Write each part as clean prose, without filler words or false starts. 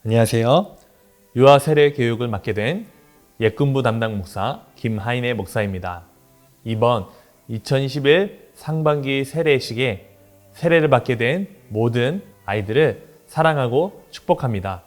안녕하세요. 유아 세례 교육을 맡게 된 예금부 담당 목사 김하인의 목사입니다. 이번 2021 상반기 세례식에 세례를 받게 된 모든 아이들을 사랑하고 축복합니다.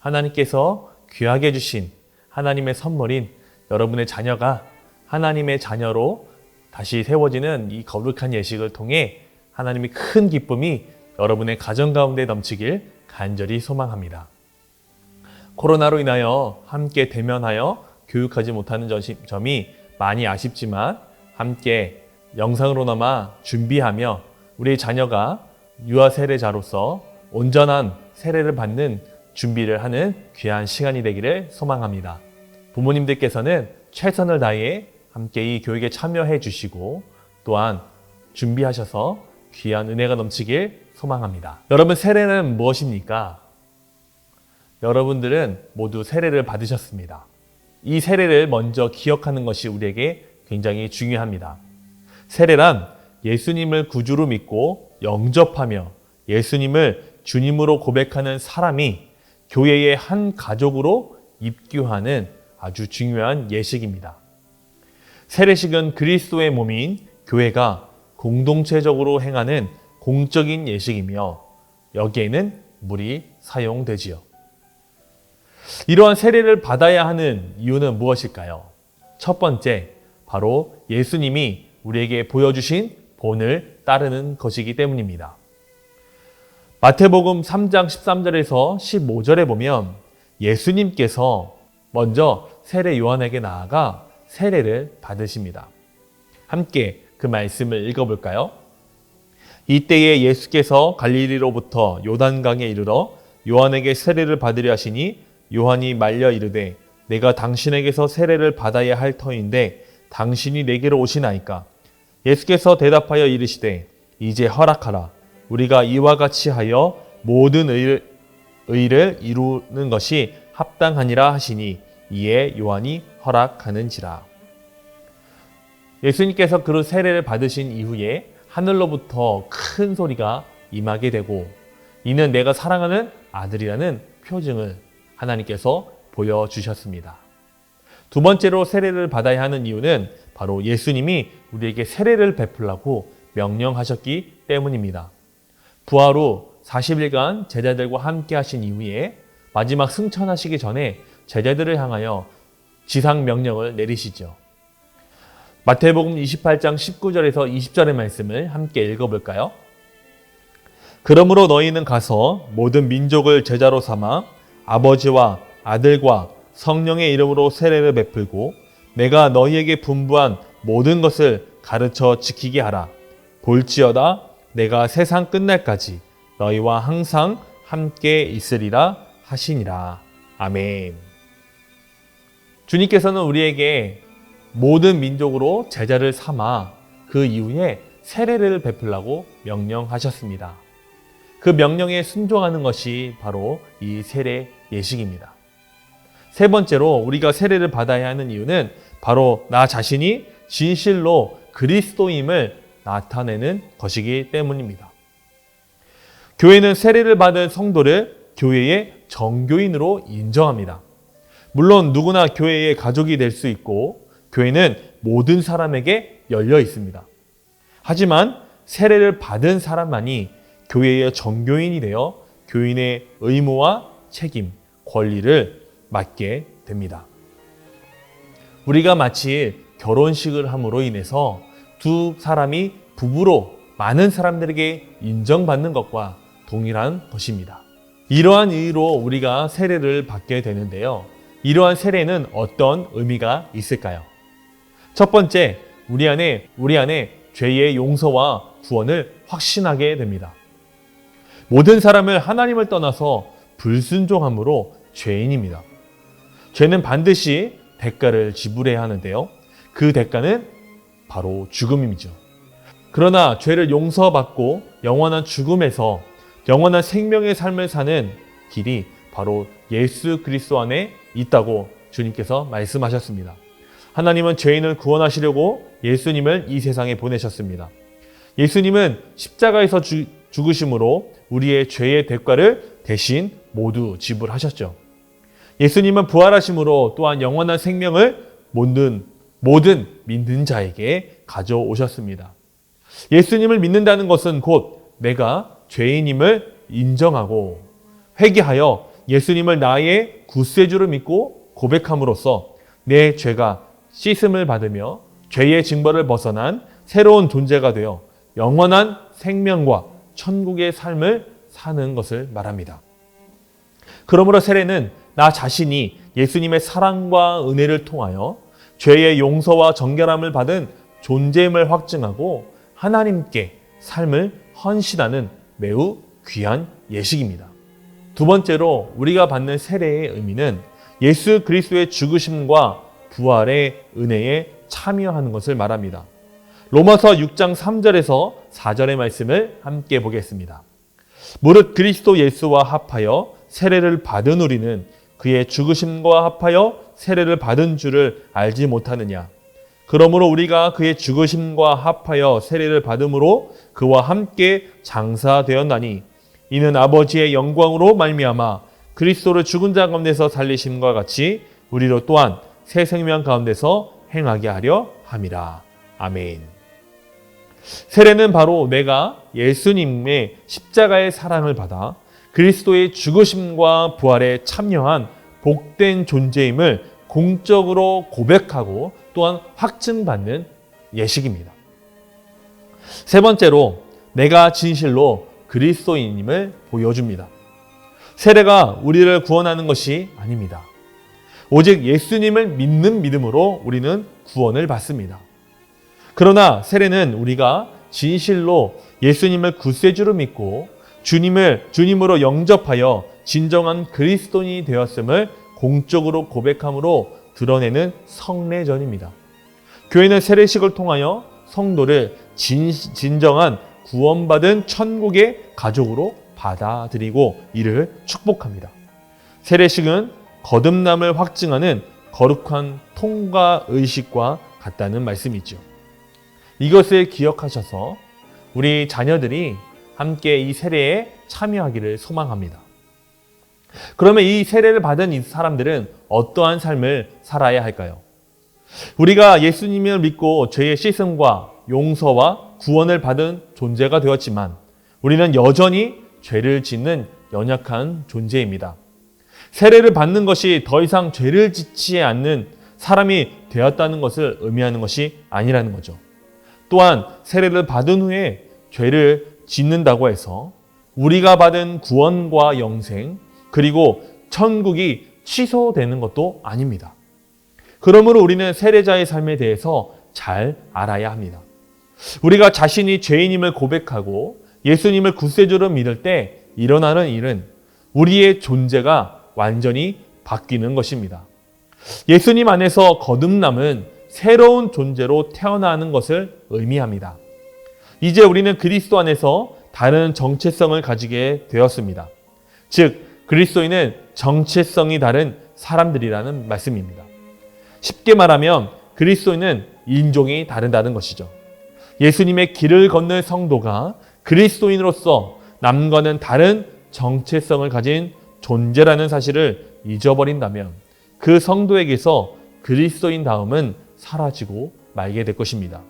하나님께서 귀하게 주신 하나님의 선물인 여러분의 자녀가 하나님의 자녀로 다시 세워지는 이 거룩한 예식을 통해 하나님의 큰 기쁨이 여러분의 가정 가운데 넘치길 간절히 소망합니다. 코로나로 인하여 함께 대면하여 교육하지 못하는 점이 많이 아쉽지만 함께 영상으로나마 준비하며 우리 자녀가 유아 세례자로서 온전한 세례를 받는 준비를 하는 귀한 시간이 되기를 소망합니다. 부모님들께서는 최선을 다해 함께 이 교육에 참여해 주시고 또한 준비하셔서 귀한 은혜가 넘치길 소망합니다. 여러분, 세례는 무엇입니까? 여러분들은 모두 세례를 받으셨습니다. 이 세례를 먼저 기억하는 것이 우리에게 굉장히 중요합니다. 세례란 예수님을 구주로 믿고 영접하며 예수님을 주님으로 고백하는 사람이 교회의 한 가족으로 입교하는 아주 중요한 예식입니다. 세례식은 그리스도의 몸인 교회가 공동체적으로 행하는 공적인 예식이며 여기에는 물이 사용되지요. 이러한 세례를 받아야 하는 이유는 무엇일까요? 첫 번째, 바로 예수님이 우리에게 보여주신 본을 따르는 것이기 때문입니다. 마태복음 3장 13절에서 15절에 보면 예수님께서 먼저 세례 요한에게 나아가 세례를 받으십니다. 함께 그 말씀을 읽어볼까요? 이때에 예수께서 갈릴리로부터 요단강에 이르러 요한에게 세례를 받으려 하시니 요한이 말려 이르되 내가 당신에게서 세례를 받아야 할 터인데 당신이 내게로 오시나이까? 예수께서 대답하여 이르시되 이제 허락하라. 우리가 이와 같이 하여 모든 의를 이루는 것이 합당하니라 하시니 이에 요한이 허락하는지라. 예수님께서 그 세례를 받으신 이후에 하늘로부터 큰 소리가 임하게 되고 이는 내가 사랑하는 아들이라는 표징을 하나님께서 보여주셨습니다. 두 번째로 세례를 받아야 하는 이유는 바로 예수님이 우리에게 세례를 베풀라고 명령하셨기 때문입니다. 부활 후 40일간 제자들과 함께 하신 이후에 마지막 승천하시기 전에 제자들을 향하여 지상 명령을 내리시죠. 마태복음 28장 19절에서 20절의 말씀을 함께 읽어볼까요? 그러므로 너희는 가서 모든 민족을 제자로 삼아 아버지와 아들과 성령의 이름으로 세례를 베풀고 내가 너희에게 분부한 모든 것을 가르쳐 지키게 하라. 볼지어다 내가 세상 끝날까지 너희와 항상 함께 있으리라 하시니라. 아멘. 주님께서는 우리에게 모든 민족으로 제자를 삼아 그 이후에 세례를 베풀라고 명령하셨습니다. 그 명령에 순종하는 것이 바로 이 세례 예식입니다. 세 번째로 우리가 세례를 받아야 하는 이유는 바로 나 자신이 진실로 그리스도임을 나타내는 것이기 때문입니다. 교회는 세례를 받은 성도를 교회의 정교인으로 인정합니다. 물론 누구나 교회의 가족이 될 수 있고 교회는 모든 사람에게 열려 있습니다. 하지만 세례를 받은 사람만이 교회의 정교인이 되어 교인의 의무와 책임, 권리를 맡게 됩니다. 우리가 마치 결혼식을 함으로 인해서 두 사람이 부부로 많은 사람들에게 인정받는 것과 동일한 것입니다. 이러한 의의로 우리가 세례를 받게 되는데요. 이러한 세례는 어떤 의미가 있을까요? 첫 번째, 우리 안에 죄의 용서와 구원을 확신하게 됩니다. 모든 사람을 하나님을 떠나서 불순종함으로 죄인입니다. 죄는 반드시 대가를 지불해야 하는데요. 그 대가는 바로 죽음이죠. 그러나 죄를 용서받고 영원한 죽음에서 영원한 생명의 삶을 사는 길이 바로 예수 그리스도 안에 있다고 주님께서 말씀하셨습니다. 하나님은 죄인을 구원하시려고 예수님을 이 세상에 보내셨습니다. 예수님은 십자가에서 죽으심으로 우리의 죄의 대가를 대신 모두 지불하셨죠. 예수님은 부활하심으로 또한 영원한 생명을 모든 믿는 자에게 가져오셨습니다. 예수님을 믿는다는 것은 곧 내가 죄인임을 인정하고 회개하여 예수님을 나의 구세주로 믿고 고백함으로써 내 죄가 씻음을 받으며 죄의 징벌을 벗어난 새로운 존재가 되어 영원한 생명과 천국의 삶을 사는 것을 말합니다. 그러므로 세례는 나 자신이 예수님의 사랑과 은혜를 통하여 죄의 용서와 정결함을 받은 존재임을 확증하고 하나님께 삶을 헌신하는 매우 귀한 예식입니다. 두 번째로 우리가 받는 세례의 의미는 예수 그리스도의 죽으심과 부활의 은혜에 참여하는 것을 말합니다. 로마서 6장 3절에서 4절의 말씀을 함께 보겠습니다. 무릇 그리스도 예수와 합하여 세례를 받은 우리는 그의 죽으심과 합하여 세례를 받은 줄을 알지 못하느냐. 그러므로 우리가 그의 죽으심과 합하여 세례를 받음으로 그와 함께 장사되었나니 이는 아버지의 영광으로 말미암아 그리스도를 죽은 자 가운데서 살리심과 같이 우리로 또한 새 생명 가운데서 행하게 하려 함이라. 아멘. 세례는 바로 내가 예수님의 십자가의 사랑을 받아 그리스도의 죽으심과 부활에 참여한 복된 존재임을 공적으로 고백하고 또한 확증받는 예식입니다. 세 번째로 내가 진실로 그리스도인임을 보여줍니다. 세례가 우리를 구원하는 것이 아닙니다. 오직 예수님을 믿는 믿음으로 우리는 구원을 받습니다. 그러나 세례는 우리가 진실로 예수님을 구세주로 믿고 주님으로 영접하여 진정한 그리스도인이 되었음을 공적으로 고백함으로 드러내는 성례전입니다. 교회는 세례식을 통하여 성도를 진정한 구원받은 천국의 가족으로 받아들이고 이를 축복합니다. 세례식은 거듭남을 확증하는 거룩한 통과 의식과 같다는 말씀이죠. 이것을 기억하셔서 우리 자녀들이 함께 이 세례에 참여하기를 소망합니다. 그러면 이 세례를 받은 이 사람들은 어떠한 삶을 살아야 할까요? 우리가 예수님을 믿고 죄의 씻음과 용서와 구원을 받은 존재가 되었지만 우리는 여전히 죄를 짓는 연약한 존재입니다. 세례를 받는 것이 더 이상 죄를 짓지 않는 사람이 되었다는 것을 의미하는 것이 아니라는 거죠. 또한 세례를 받은 후에 죄를 짓는다고 해서 우리가 받은 구원과 영생 그리고 천국이 취소되는 것도 아닙니다. 그러므로 우리는 세례자의 삶에 대해서 잘 알아야 합니다. 우리가 자신이 죄인임을 고백하고 예수님을 구세주로 믿을 때 일어나는 일은 우리의 존재가 완전히 바뀌는 것입니다. 예수님 안에서 거듭남은 새로운 존재로 태어나는 것을 의미합니다. 이제 우리는 그리스도 안에서 다른 정체성을 가지게 되었습니다. 즉, 그리스도인은 정체성이 다른 사람들이라는 말씀입니다. 쉽게 말하면 그리스도인은 인종이 다르다는 것이죠. 예수님의 길을 걷는 성도가 그리스도인으로서 남과는 다른 정체성을 가진 존재라는 사실을 잊어버린다면 그 성도에게서 그리스도인다움은 사라지고 말게 될 것입니다.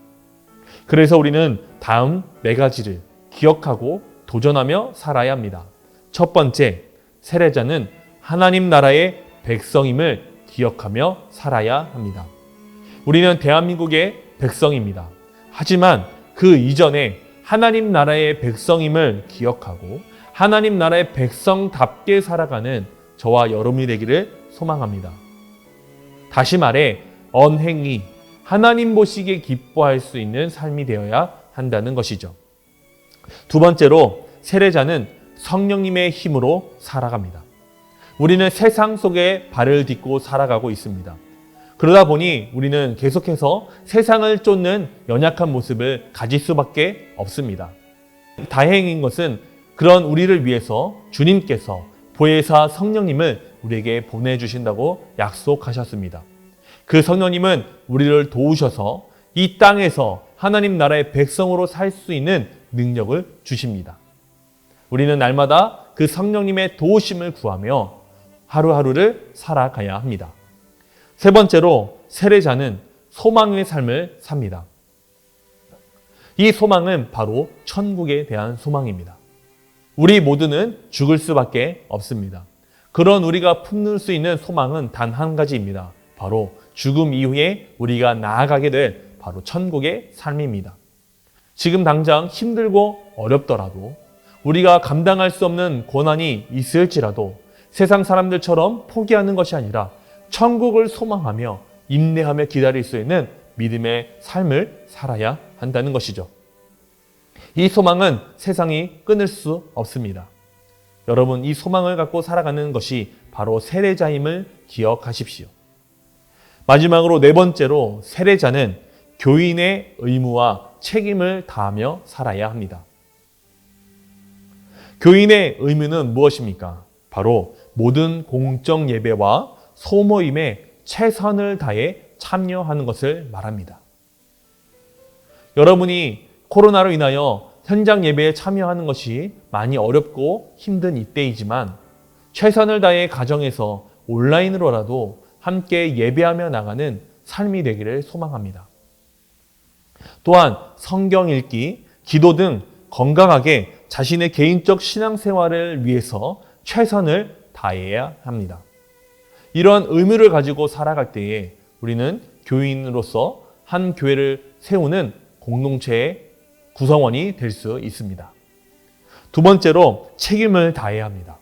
그래서 우리는 다음 네 가지를 기억하고 도전하며 살아야 합니다. 첫 번째, 세례자는 하나님 나라의 백성임을 기억하며 살아야 합니다. 우리는 대한민국의 백성입니다. 하지만 그 이전에 하나님 나라의 백성임을 기억하고 하나님 나라의 백성답게 살아가는 저와 여러분이 되기를 소망합니다. 다시 말해 언행이 하나님 보시기에 기뻐할 수 있는 삶이 되어야 한다는 것이죠. 두 번째로 세례자는 성령님의 힘으로 살아갑니다. 우리는 세상 속에 발을 딛고 살아가고 있습니다. 그러다 보니 우리는 계속해서 세상을 쫓는 연약한 모습을 가질 수밖에 없습니다. 다행인 것은 그런 우리를 위해서 주님께서 보혜사 성령님을 우리에게 보내주신다고 약속하셨습니다. 그 성령님은 우리를 도우셔서 이 땅에서 하나님 나라의 백성으로 살 수 있는 능력을 주십니다. 우리는 날마다 그 성령님의 도우심을 구하며 하루하루를 살아가야 합니다. 세 번째로 세례자는 소망의 삶을 삽니다. 이 소망은 바로 천국에 대한 소망입니다. 우리 모두는 죽을 수밖에 없습니다. 그런 우리가 품을 수 있는 소망은 단 한 가지입니다. 바로 죽음 이후에 우리가 나아가게 될 바로 천국의 삶입니다. 지금 당장 힘들고 어렵더라도 우리가 감당할 수 없는 고난이 있을지라도 세상 사람들처럼 포기하는 것이 아니라 천국을 소망하며 인내하며 기다릴 수 있는 믿음의 삶을 살아야 한다는 것이죠. 이 소망은 세상이 끊을 수 없습니다. 여러분, 이 소망을 갖고 살아가는 것이 바로 세례자임을 기억하십시오. 마지막으로 네 번째로 세례자는 교인의 의무와 책임을 다하며 살아야 합니다. 교인의 의무는 무엇입니까? 바로 모든 공적 예배와 소모임에 최선을 다해 참여하는 것을 말합니다. 여러분이 코로나로 인하여 현장 예배에 참여하는 것이 많이 어렵고 힘든 이때이지만 최선을 다해 가정에서 온라인으로라도 함께 예배하며 나가는 삶이 되기를 소망합니다. 또한 성경 읽기, 기도 등 건강하게 자신의 개인적 신앙생활을 위해서 최선을 다해야 합니다. 이러한 의무를 가지고 살아갈 때에 우리는 교인으로서 한 교회를 세우는 공동체의 구성원이 될 수 있습니다. 두 번째로 책임을 다해야 합니다.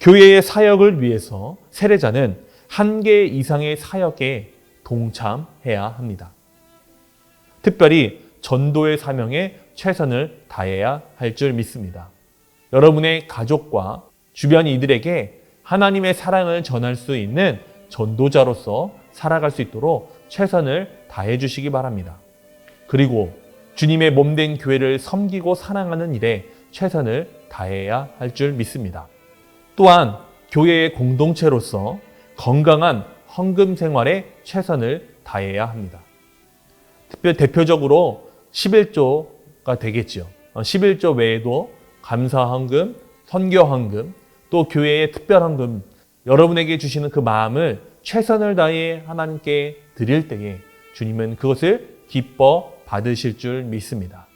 교회의 사역을 위해서 세례자는 한 개 이상의 사역에 동참해야 합니다. 특별히 전도의 사명에 최선을 다해야 할 줄 믿습니다. 여러분의 가족과 주변 이들에게 하나님의 사랑을 전할 수 있는 전도자로서 살아갈 수 있도록 최선을 다해 주시기 바랍니다. 그리고 주님의 몸된 교회를 섬기고 사랑하는 일에 최선을 다해야 할 줄 믿습니다. 또한 교회의 공동체로서 건강한 헌금 생활에 최선을 다해야 합니다. 대표적으로 11조가 되겠죠. 11조 외에도 감사 헌금, 선교 헌금, 또 교회의 특별 헌금, 여러분에게 주시는 그 마음을 최선을 다해 하나님께 드릴 때에 주님은 그것을 기뻐 받으실 줄 믿습니다.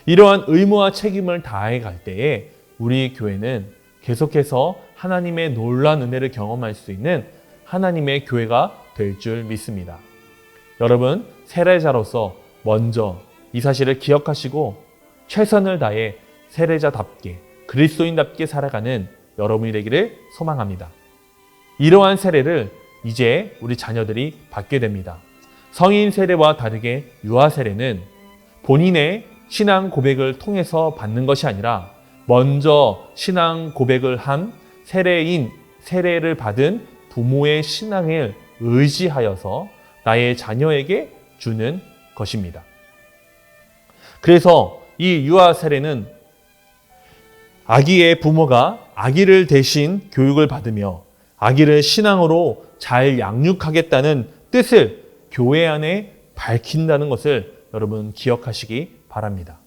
이러한 의무와 책임을 다해 갈 때에 우리 교회는 계속해서 하나님의 놀라운 은혜를 경험할 수 있는 하나님의 교회가 될 줄 믿습니다. 여러분, 세례자로서 먼저 이 사실을 기억하시고 최선을 다해 세례자답게 그리스도인답게 살아가는 여러분이 되기를 소망합니다. 이러한 세례를 이제 우리 자녀들이 받게 됩니다. 성인 세례와 다르게 유아 세례는 본인의 신앙 고백을 통해서 받는 것이 아니라 먼저 신앙 고백을 한 세례를 받은 부모의 신앙을 의지하여서 나의 자녀에게 주는 것입니다. 그래서 이 유아 세례는 아기의 부모가 아기를 대신 교육을 받으며 아기를 신앙으로 잘 양육하겠다는 뜻을 교회 안에 밝힌다는 것을 여러분 기억하시기 바랍니다.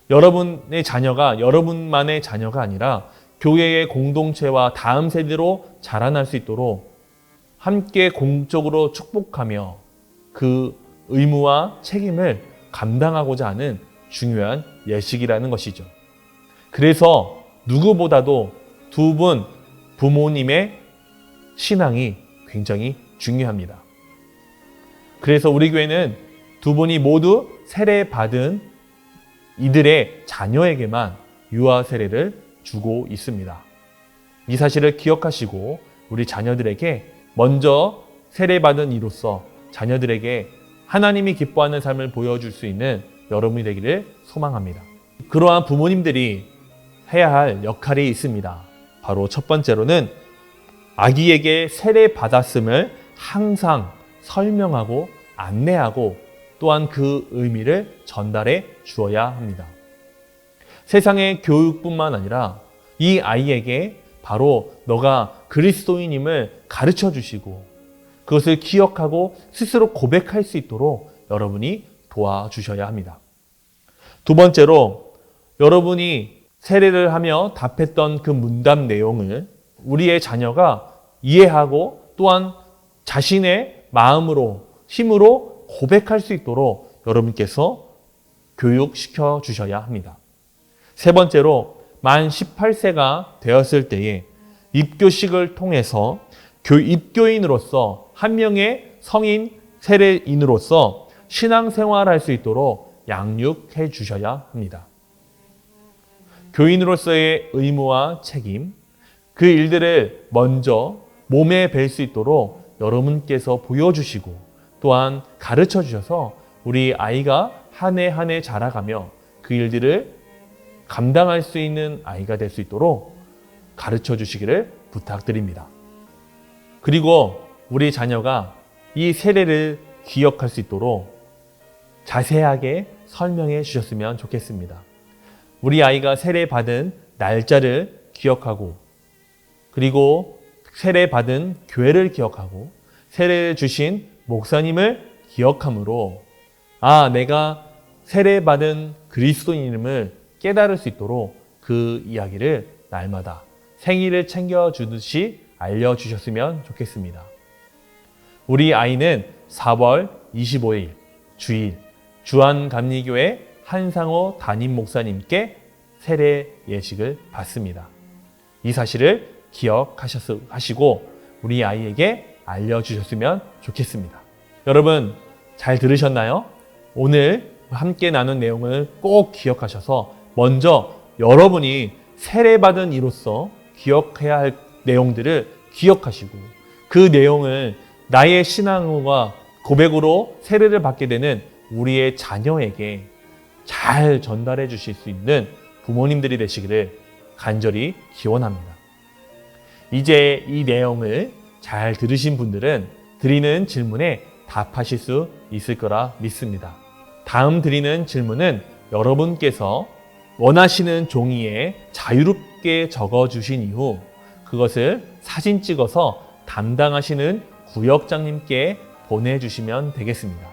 여러분의 자녀가 여러분만의 자녀가 아니라 교회의 공동체와 다음 세대로 자라날 수 있도록 함께 공적으로 축복하며 그 의무와 책임을 감당하고자 하는 중요한 예식이라는 것이죠. 그래서 누구보다도 두 분 부모님의 신앙이 굉장히 중요합니다. 그래서 우리 교회는 두 분이 모두 세례받은 이들의 자녀에게만 유아 세례를 주고 있습니다. 이 사실을 기억하시고 우리 자녀들에게 먼저 세례받은 이로써 자녀들에게 하나님이 기뻐하는 삶을 보여줄 수 있는 여러분이 되기를 소망합니다. 그러한 부모님들이 해야 할 역할이 있습니다. 바로 첫 번째로는 아기에게 세례받았음을 항상 설명하고 안내하고 또한 그 의미를 전달해 주어야 합니다. 세상의 교육뿐만 아니라 이 아이에게 바로 너가 그리스도인임을 가르쳐 주시고 그것을 기억하고 스스로 고백할 수 있도록 여러분이 도와주셔야 합니다. 두 번째로 여러분이 세례를 하며 답했던 그 문답 내용을 우리의 자녀가 이해하고 또한 자신의 마음으로, 힘으로 고백할 수 있도록 여러분께서 교육시켜 주셔야 합니다. 세 번째로, 만 18세가 되었을 때에 입교식을 통해서 입교인으로서 한 명의 성인 세례인으로서 신앙생활할 수 있도록 양육해 주셔야 합니다. 교인으로서의 의무와 책임, 그 일들을 먼저 몸에 뵐 수 있도록 여러분께서 보여주시고 또한 가르쳐 주셔서 우리 아이가 한 해 한 해 자라가며 그 일들을 감당할 수 있는 아이가 될 수 있도록 가르쳐 주시기를 부탁드립니다. 그리고 우리 자녀가 이 세례를 기억할 수 있도록 자세하게 설명해 주셨으면 좋겠습니다. 우리 아이가 세례 받은 날짜를 기억하고 그리고 세례 받은 교회를 기억하고 세례를 주신 목사님을 기억함으로 내가 세례 받은 그리스도인임을 깨달을 수 있도록 그 이야기를 날마다 생일을 챙겨주듯이 알려주셨으면 좋겠습니다. 우리 아이는 4월 25일 주일 주한감리교회 한상호 담임 목사님께 세례 예식을 받습니다. 이 사실을 기억하시고 우리 아이에게 알려주셨으면 좋겠습니다. 여러분 잘 들으셨나요? 오늘 함께 나눈 내용을 꼭 기억하셔서 먼저 여러분이 세례받은 이로서 기억해야 할 내용들을 기억하시고 그 내용을 나의 신앙과 고백으로 세례를 받게 되는 우리의 자녀에게 잘 전달해 주실 수 있는 부모님들이 되시기를 간절히 기원합니다. 이제 이 내용을 잘 들으신 분들은 드리는 질문에 답하실 수 있을 거라 믿습니다. 다음 드리는 질문은 여러분께서 원하시는 종이에 자유롭게 적어주신 이후 그것을 사진 찍어서 담당하시는 구역장님께 보내주시면 되겠습니다.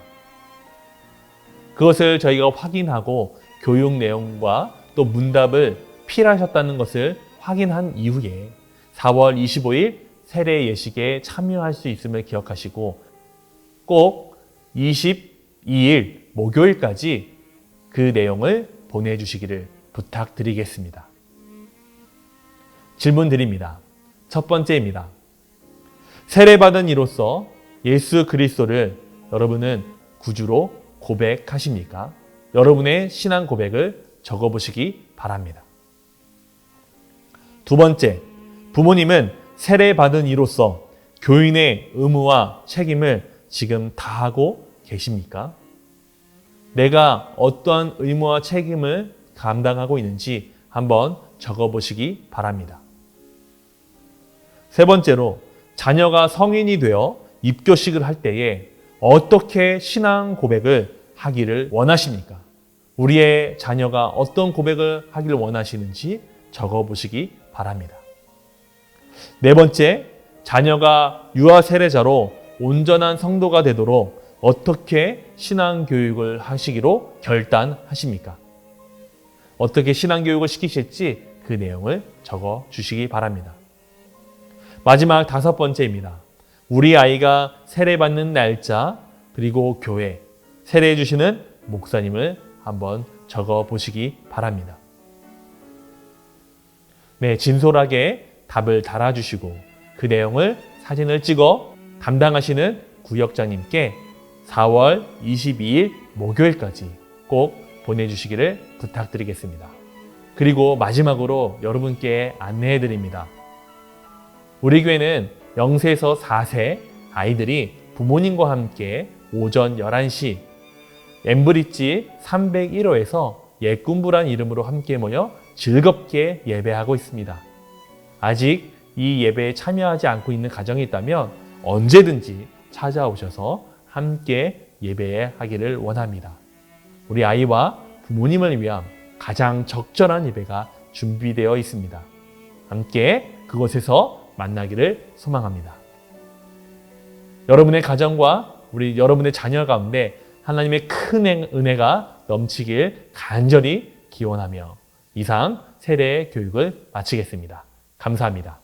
그것을 저희가 확인하고 교육 내용과 또 문답을 필요하셨다는 것을 확인한 이후에 4월 25일 세례 예식에 참여할 수 있음을 기억하시고 꼭 22일 목요일까지 그 내용을 보내주시기를 부탁드리겠습니다. 질문 드립니다. 첫 번째입니다. 세례받은 이로써 예수 그리스도를 여러분은 구주로 고백하십니까? 여러분의 신앙 고백을 적어보시기 바랍니다. 두 번째, 부모님은 세례받은 이로써 교인의 의무와 책임을 지금 다하고 계십니까? 내가 어떠한 의무와 책임을 감당하고 있는지 한번 적어보시기 바랍니다. 세 번째로, 자녀가 성인이 되어 입교식을 할 때에 어떻게 신앙 고백을 하기를 원하십니까? 우리의 자녀가 어떤 고백을 하기를 원하시는지 적어보시기 바랍니다. 네 번째, 자녀가 유아 세례자로 온전한 성도가 되도록 어떻게 신앙 교육을 하시기로 결단하십니까? 어떻게 신앙 교육을 시키실지 그 내용을 적어 주시기 바랍니다. 마지막 다섯 번째입니다. 우리 아이가 세례받는 날짜 그리고 교회, 세례해 주시는 목사님을 한번 적어 보시기 바랍니다. 네, 진솔하게 답을 달아주시고 그 내용을 사진을 찍어 담당하시는 구역장님께 4월 22일 목요일까지 꼭 보내주시기를 부탁드리겠습니다. 그리고 마지막으로 여러분께 안내해 드립니다. 우리 교회는 0세에서 4세 아이들이 부모님과 함께 오전 11시 엠브리지 301호에서 예꿈부란 이름으로 함께 모여 즐겁게 예배하고 있습니다. 아직 이 예배에 참여하지 않고 있는 가정이 있다면 언제든지 찾아오셔서 함께 예배하기를 원합니다. 우리 아이와 부모님을 위한 가장 적절한 예배가 준비되어 있습니다. 함께 그곳에서 만나기를 소망합니다. 여러분의 가정과 여러분의 자녀 가운데 하나님의 큰 은혜가 넘치길 간절히 기원하며 이상 세례 교육을 마치겠습니다. 감사합니다.